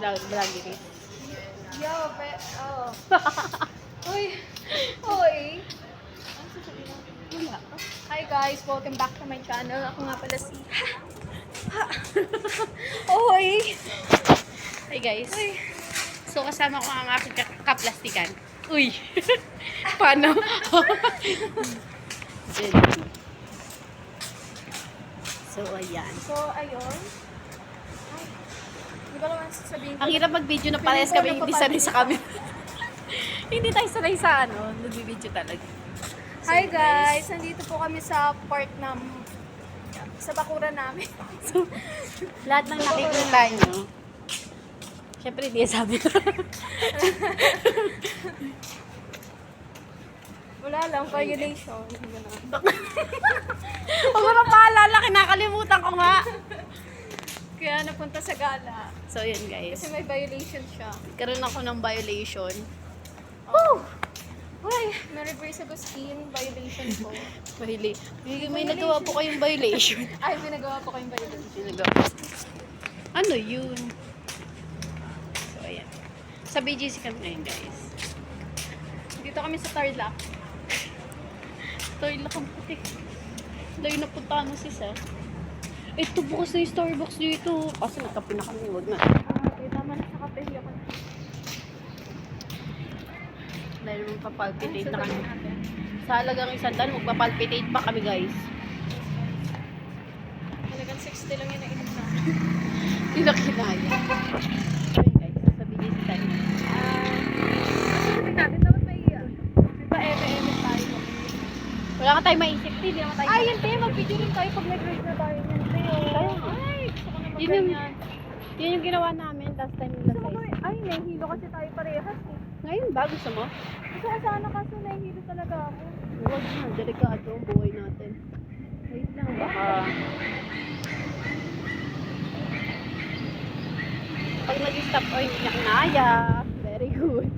vloggery. Yo, oh. Uy. Uy. Ano sasabihin mo? Wala. Hi guys, welcome back to my channel. Ako nga pala si... Uy. Hi guys. Uy. So kasama ko ang aking kaplastikan. Uy. Paano? So ayan. So, ayun. Ay. Hindi ko naman sasabihin ko. Ang hirap mag-video na parehas kami hindi sanay sa camera. Hindi tayo sanay sa nag-video talaga. Hi guys, nandito po kami sa park sa bakuran namin. So, lahat ng nakikita nyo, syempre hindi sabi ko. Wala lang, violation. Huwag mo na paalala, kinakalimutan ko nga. Kaya napunta sa gala. So yun guys, Kasi may violation siya. karoon ako ng violation. Oh. Uy, Mary Grace Agustin, violation po. May nagawa po kayong violation. Ay, may nagawa po kayong violation. Ano yun? So ayan. Sa BGC kami ngayon guys. Dito kami sa Tarlac. Toilet ang puti. Layo na punta mo sis ah. Ito bukas na yung Starbucks dito. Kasi nagkape na kami, wag na. Okay, tama na sa kape. Ako na. Dahil magpapalpitate na Sabayin kami. natin. Sa halagang isang daan, magpapalpitate pa kami guys. Halagang 60 lang yun ang inom na. Hindi na kinaya. So yun guys, sasabihin si tayo. Sasabihin natin, dapat may pa-eme-eme tayo. Wala ka tayo maisip, hindi naman tayo. Ay, hindi. Mag-video rin tayo pag nag-grade na tayo niyan. Ay, gusto ko na Yun yung, mag-ganyan. yun yung ginawa namin last time nila Gusto ko guys. ay, nahihilo kasi tayo parehas eh. Ngayon ba? Gusto mo? Gusto ko sana kaso nahihilo talaga ako. Huwag na, delikado ang buhay natin. Wait lang, baka... Pag nag-stop oil, hindi niya kinaya. Very good.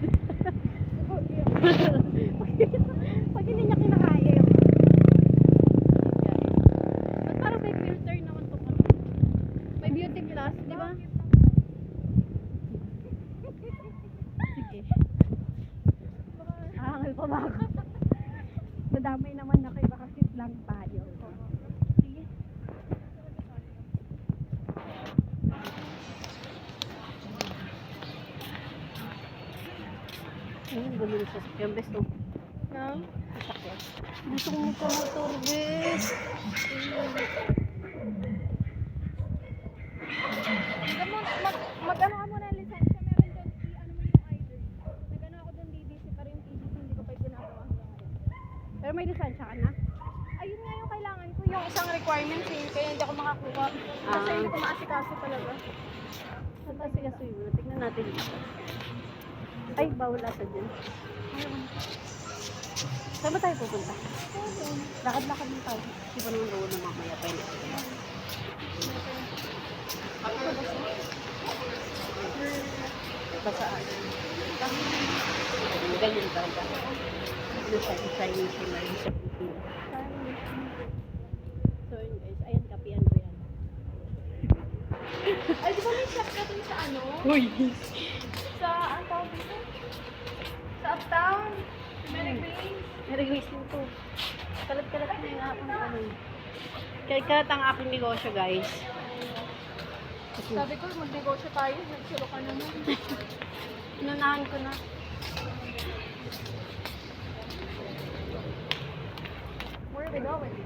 Pag hindi niya kinakaya yun. Ba't parang may filter naman ito? May beauty plus, di ba? Sige. Hangal pa ba ako? Nadamay naman na kayo, baka sit lang tayo. Sige. Ayun, bumili sa sakyan, bes, no? No? Sakyan. Gusto ko magpa-motor, bes. Mag-ano ka muna ng lisensya, meron doon, i-ano mo yung ID. Nag-ano ako doon DDC, pero yung PDC hindi ko pa yung ginagawa hanggang ngayon. Pero may lisensya ka na? Ayun nga yung kailangan ko, yung isang requirement eh, kaya hindi ako makakuha. Kasi hindi ko maasikaso talaga. Sige, sige. Tignan natin dito. Ay, bawal ata dyan. Saan ba tayo pupunta? Lakad-lakad mo tayo. Di ba naman gawin ng mamaya pa yun? Basaan. Ganyan talaga. Ano siya, Chinese yun na yun sa Pilipinas. So yun guys, ayan, kapian ko yan. Ay, di ba may shop na dun sa ano? Uy! Sa, ang tawag dito? Sa Uptown. Mary Grace. Mary Grace nito. Kalat-kalat na yung aking ano. Kalat ang aking negosyo guys. Sabi ko, magnegosyo tayo. Nagsuro ka naman. Inunahan ko na. Where are we going?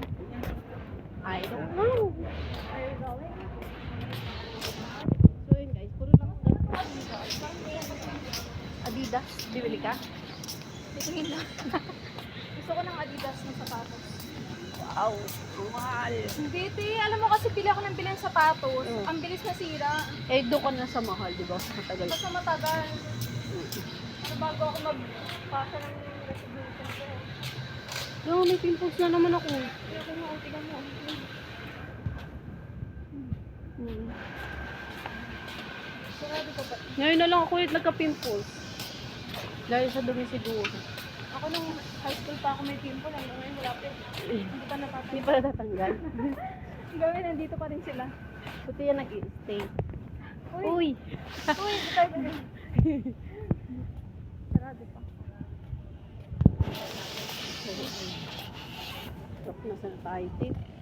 I don't know. Are you going? So yun guys, puro lang Adidas, bibili ka? Titingin lang. Gusto ko ng Adidas na sapatos. Wow, mahal. Hindi, te. Alam mo kasi pili ako ng bilang sapatos. Mm. Ang bilis na sira. Eh, doon ka na sa mahal, di ba? Matagal. Basta matagal. Ano bago ako magpasa ng resignation ko. No, may pimples na naman ako. Kaya ko nga, tingnan mo. Sarado ko ba? Ngayon na lang ako ulit nagka-pimples. Dahil sa dumi siguro. Ako nung high school pa ako may pimple. Hanggang ngayon wala pa. Hindi pa Hindi natatanggal. pala tatanggal. Hanggang ngayon nandito pa rin sila. Buti yan nag-i-stay. Uy! Uy, tayo ba? Sarado pa. Nasa na tayo, Tip.